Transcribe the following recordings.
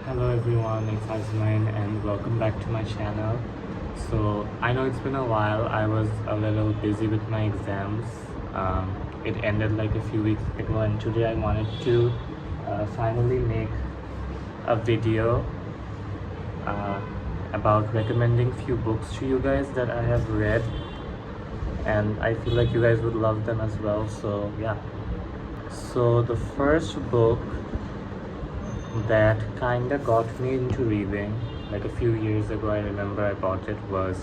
Hello everyone, it's Azmain and welcome back to my channel. So I know it's been a while. I was a little busy with my exams. It ended like a few weeks ago, and today I wanted to finally make a video uh, about recommending few books to you guys that I have read, and I feel like you guys would love them as well. So yeah. So the first book that kinda got me into reading like a few years ago, I remember I bought it, was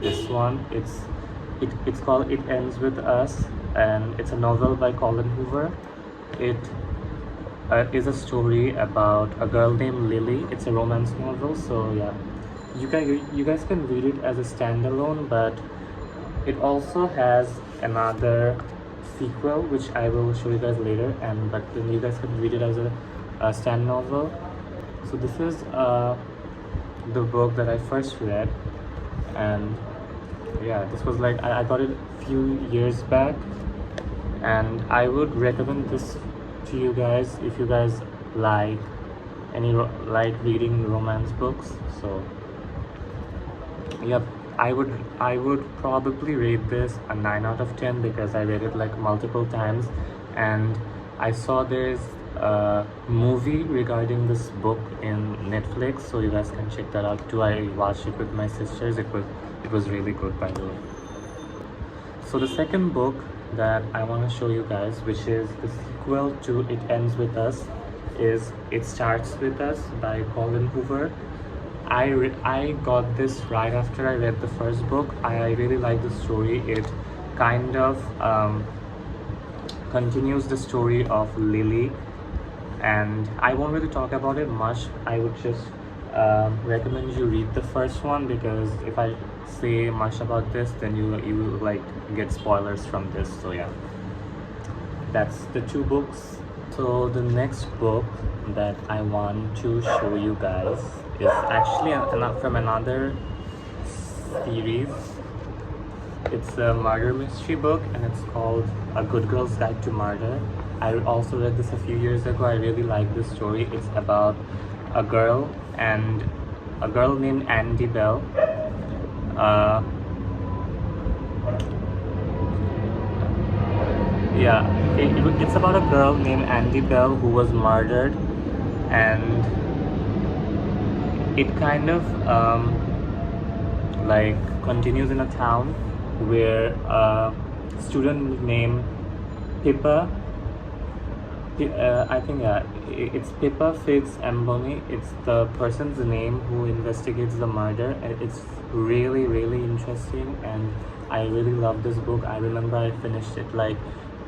this one. It's called It Ends With Us, and it's a novel by Colin Hoover. It is a story about a girl named Lily. It's a romance novel, so yeah, you guys can read it as a standalone, but it also has another sequel which I will show you guys later, and but then you guys can read it as a stand novel. So this is the book that I first read, and yeah, this was like I got it a few years back, and I would recommend this to you guys if you guys like like reading romance books. So yep, I would probably rate this a 9 out of 10 because I read it like multiple times, and I saw there's a movie regarding this book in Netflix, so you guys can check that out too. I watched it with my sisters. It was really good, by the way. So the second book that I want to show you guys, which is the sequel to It Ends With Us, is It Starts With Us by Colin Hoover. I got this right after I read the first book. I really like the story. It kind of continues the story of Lily, and I won't really talk about it much. I would just recommend you read the first one, because if I say much about this, then you will like get spoilers from this. So yeah, that's the two books. So the next book that I want to show you guys is actually from another series. It's a murder mystery book, and it's called A Good Girl's Guide to Murder. I also read this a few years ago. I really like this story. It's about a girl named Andy Bell. Yeah, it's about a girl named Andy Bell who was murdered, and it kind of like continues in a town where a student named Pippa, I think yeah, it's Pippa Figgs Amboni. It's the person's name who investigates the murder, and it's really interesting, and I really love this book. I remember I finished it like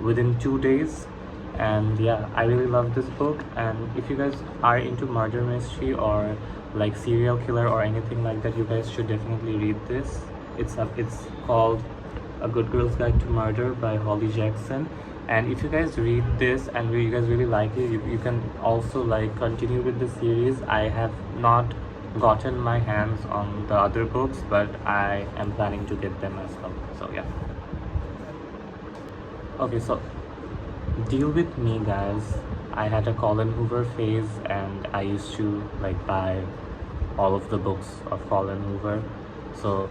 within 2 days, and yeah, I really love this book. And if you guys are into murder mystery or like serial killer or anything like that, you guys should definitely read this. It's called A Good Girl's Guide to Murder by Holly Jackson. And if you guys read this and you guys really like it, you can also like continue with the series. I have not gotten my hands on the other books, but I am planning to get them as well. So yeah. Okay, so deal with me, guys. I had a Colin Hoover phase, and I used to like buy all of the books of Colin Hoover. So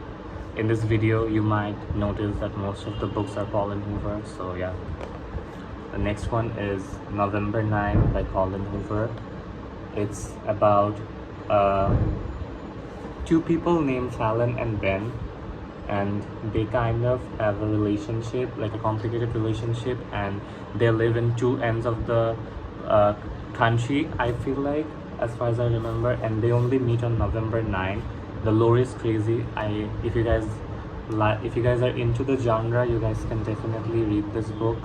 in this video you might notice that most of the books are Colin Hoover. So yeah, the next one is November 9 by Colin Hoover. It's about two people named Fallon and Ben, and they kind of have a relationship, like a complicated relationship, and they live in two ends of the country, I feel like, as far as I remember, and they only meet on November 9. The lore is crazy. If you guys are into the genre, you guys can definitely read this book.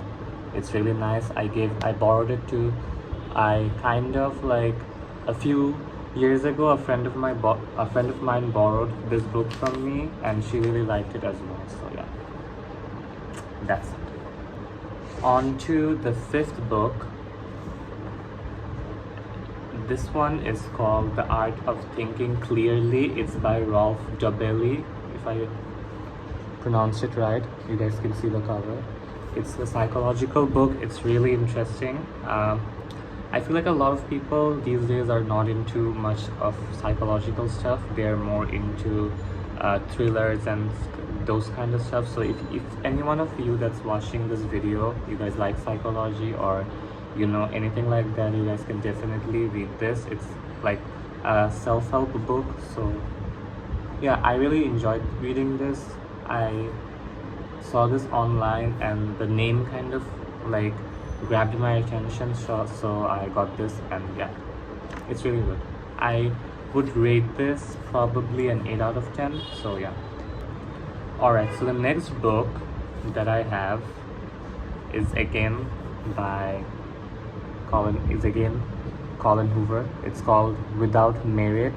It's really nice. I borrowed it too. I kind of like a few years ago, a friend of mine borrowed this book from me, and she really liked it as well. So yeah, that's it. On to the fifth book. This one is called The Art of Thinking Clearly. It's by Rolf Dobelli, if I pronounced it right. You guys can see the cover. It's a psychological book. It's really interesting. I feel like a lot of people these days are not into much of psychological stuff. They're more into thrillers and those kind of stuff. So if any one of you that's watching this video, you guys like psychology or you know anything like that, you guys can definitely read this. It's like a self-help book. So yeah, I really enjoyed reading this. I saw this online and the name kind of like grabbed my attention, so I got this, and yeah, it's really good. I would rate this probably an 8 out of 10. So yeah. Alright, so the next book that I have is again by Colin Hoover. It's called Without Merit.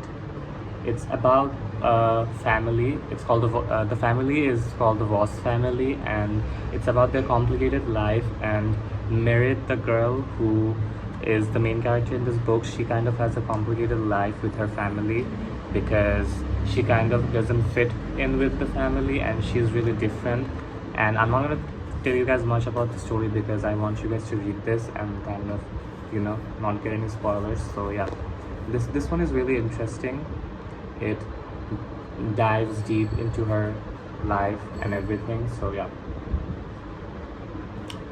It's about a family. It's called the family is called the Voss family, and it's about their complicated life. And Merit, the girl who is the main character in this book, she kind of has a complicated life with her family because she kind of doesn't fit in with the family, and she's really different. And I'm not gonna tell you guys much about the story because I want you guys to read this and kind of, you know, not get any spoilers. So yeah, this one is really interesting. It dives deep into her life and everything. So yeah,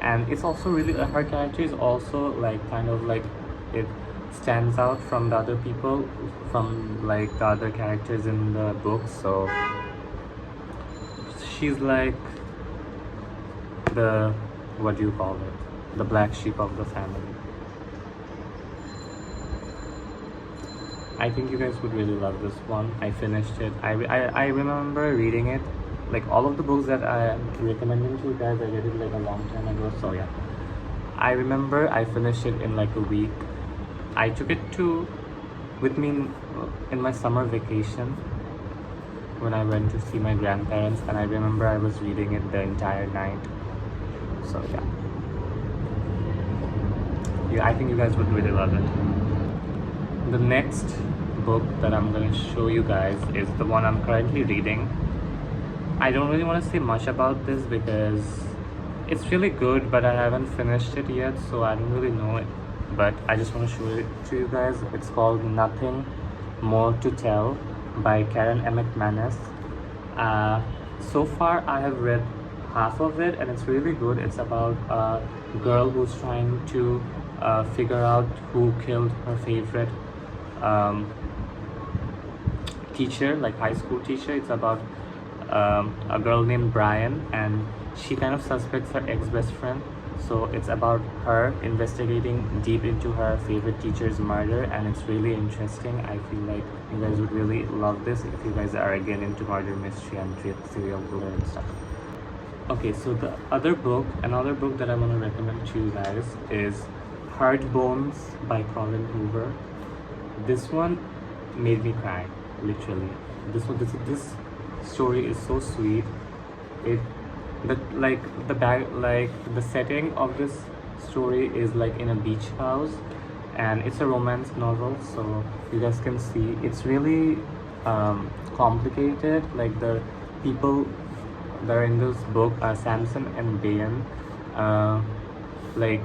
and it's also really her character is also like kind of like it stands out from the other people, from like the other characters in the book. So she's like the, what do you call it, the black sheep of the family. I think you guys would really love this one. I finished it. I remember reading it. Like all of the books that I am recommending to you guys, I read it like a long time ago. So yeah, I remember I finished it in like a week. I took it with me in my summer vacation when I went to see my grandparents, and I remember I was reading it the entire night. So yeah, I think you guys would really love it. The next book that I'm going to show you guys is the one I'm currently reading. I don't really want to say much about this because it's really good, but I haven't finished it yet, so I don't really know it. But I just want to show it to you guys. It's called Nothing More to Tell by Karen M. McManus. So far I have read half of it, and it's really good. It's about a girl who's trying to figure out who killed her favorite teacher, like high school teacher. It's about a girl named Brian, and she kind of suspects her ex-best friend. So it's about her investigating deep into her favorite teacher's murder, and it's really interesting. I feel like you guys would really love this if you guys are again into murder mystery and serial killer and stuff. Okay, so another book that I want to recommend to you guys is Hard Bones by Colin Hoover. This one made me cry, literally. This story is so sweet. The setting of this story is like in a beach house, and it's a romance novel. So you guys can see it's really complicated. Like the people that are in this book are Samson and Bayan. Like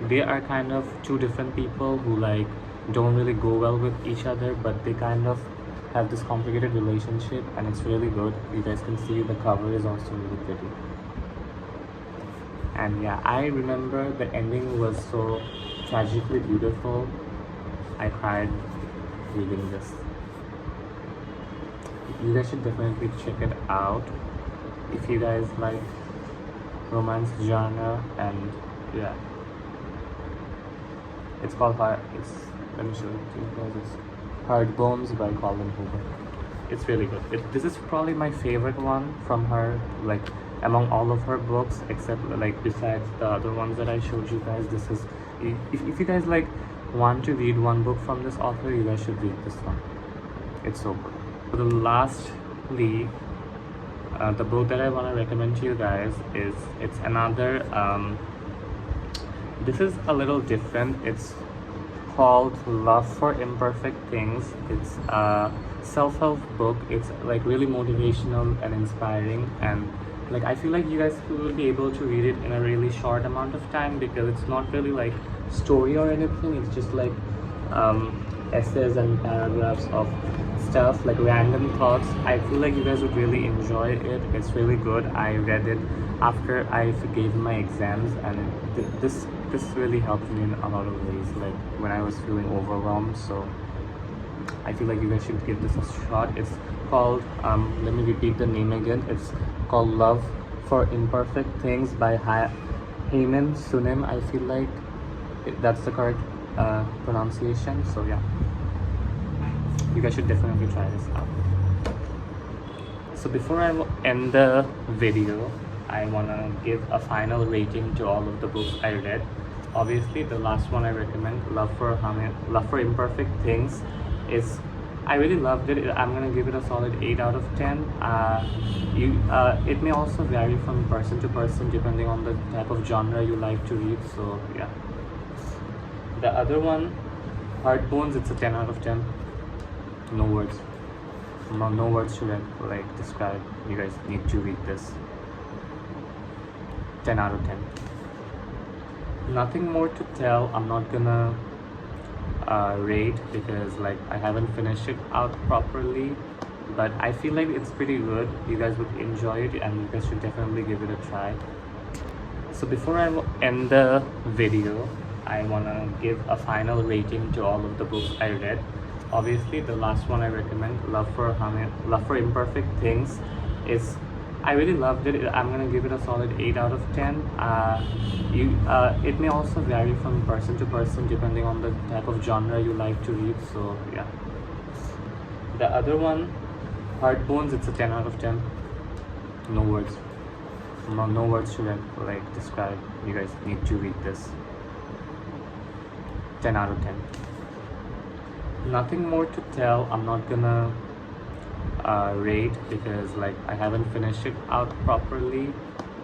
they are kind of two different people who like don't really go well with each other, but they kind of have this complicated relationship, and it's really good. You guys can see the cover is also really pretty. And yeah, I remember the ending was so tragically beautiful. I cried reading this. You guys should definitely check it out if you guys like romance genre. And yeah, it's called let me show it to you guys. It's Hard Bones by Colin Hoover. It's really good. This is probably my favorite one from her, like among all of her books, except like besides the other ones that I showed you guys. This is, if you guys like want to read one book from this author, you guys should read this one. It's so good. So lastly, the book that I want to recommend to you guys it's another this is a little different. It's called Love for Imperfect Things. It's a self-help book. It's like really motivational and inspiring, and like I feel like you guys will be able to read it in a really short amount of time because it's not really like story or anything. It's just like essays and paragraphs of stuff, like random thoughts. I feel like you guys would really enjoy it. It's really good. I read it after I gave my exams, and this really helped me in a lot of ways, like when I was feeling overwhelmed. So I feel like you guys should give this a shot. It's called, let me repeat the name again. It's called Love for Imperfect Things by Heyman Sunim. I feel like that's the correct pronunciation. So yeah, you guys should definitely try this out. So before I end the video, I want to give a final rating to all of the books I read. Obviously, the last one I recommend, Love for Imperfect Things, is I really loved it. I'm gonna give it a solid 8 out of 10. It may also vary from person to person depending on the type of genre you like to read. So yeah. The other one, Heart Bones, it's a 10 out of 10. No words. No words to like describe. You guys need to read this. 10 out of 10. Nothing more to tell. I'm not gonna rate because like I haven't finished it out properly, but I feel like it's pretty good. You guys would enjoy it, and you guys should definitely give it a try. So before I end the video, I want to give a final rating to all of the books I read. Obviously, the last one I recommend, Love for Imperfect Things, is I really loved it. I'm gonna give it a solid 8 out of 10. It may also vary from person to person depending on the type of genre you like to read. So yeah. The other one, Heart Bones, it's a 10 out of 10. No words. No words to like describe. You guys need to read this. 10 out of 10. Nothing more to tell. I'm not gonna rate because like I haven't finished it out properly,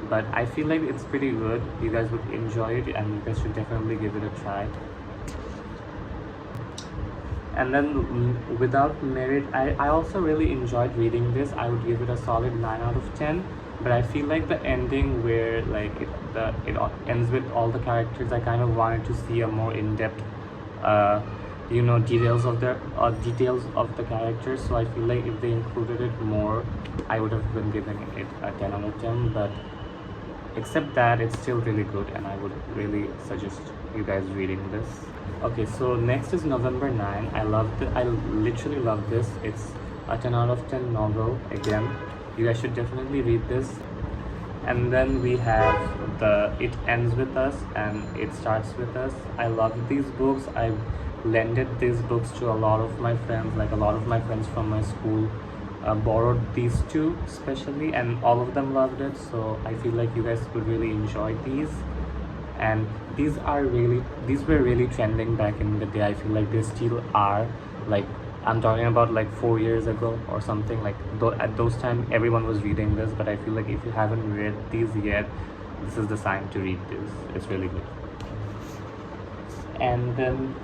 but I feel like it's pretty good. You guys would enjoy it, and you guys should definitely give it a try. And then Without Merit, I also really enjoyed reading this. I would give it a solid 9 out of 10, but I feel like the ending where like it ends with all the characters, I kind of wanted to see a more in-depth details of the characters. So I feel like if they included it more, I would have been giving it a 10 out of 10. But except that, it's still really good, and I would really suggest you guys reading this. Okay, so next is November 9. I literally love this. It's a 10 out of 10 novel. Again, you guys should definitely read this. And then we have It Ends With Us and It Starts With Us. I love these books. I lended these books to a lot of my friends. Like a lot of my friends from my school borrowed these two especially, and all of them loved it. So I feel like you guys would really enjoy these. And these were really trending back in the day. I feel like they still are. Like I'm talking about like 4 years ago or something. Like at those times everyone was reading this, but I feel like if you haven't read these yet, this is the time to read this. It's really good. And then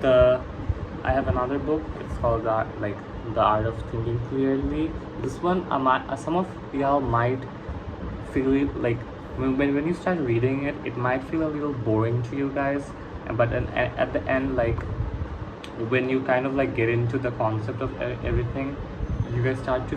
I have another book. It's called The Art of Thinking Clearly. This one, some of y'all might feel it like when you start reading it, it might feel a little boring to you guys, but then at the end, like when you kind of like get into the concept of everything, you guys start to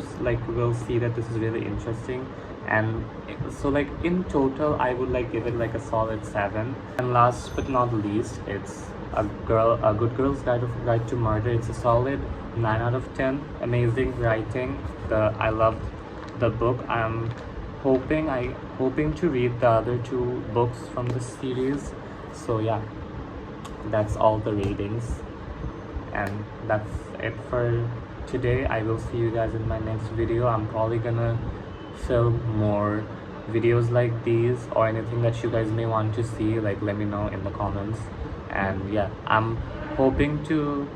will see that this is really interesting. And so like in total, I would like give it like a solid 7. And last but not least, it's A Good Girl's Guide to Murder. It's a solid 9 out of 10. Amazing writing. I loved the book. I'm hoping to read the other 2 books from the series. So yeah, that's all the ratings, and that's it for today. I will see you guys in my next video. I'm probably gonna film more videos like these, or anything that you guys may want to see. Like let me know in the comments. And yeah, I'm hoping to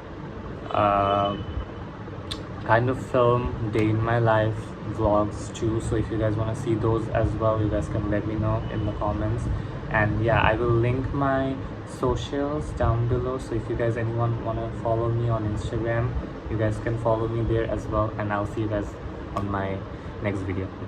kind of film day in my life vlogs too. So if you guys want to see those as well, you guys can let me know in the comments. And yeah, I will link my socials down below. So if you guys anyone want to follow me on Instagram, you guys can follow me there as well. And I'll see you guys on my next video.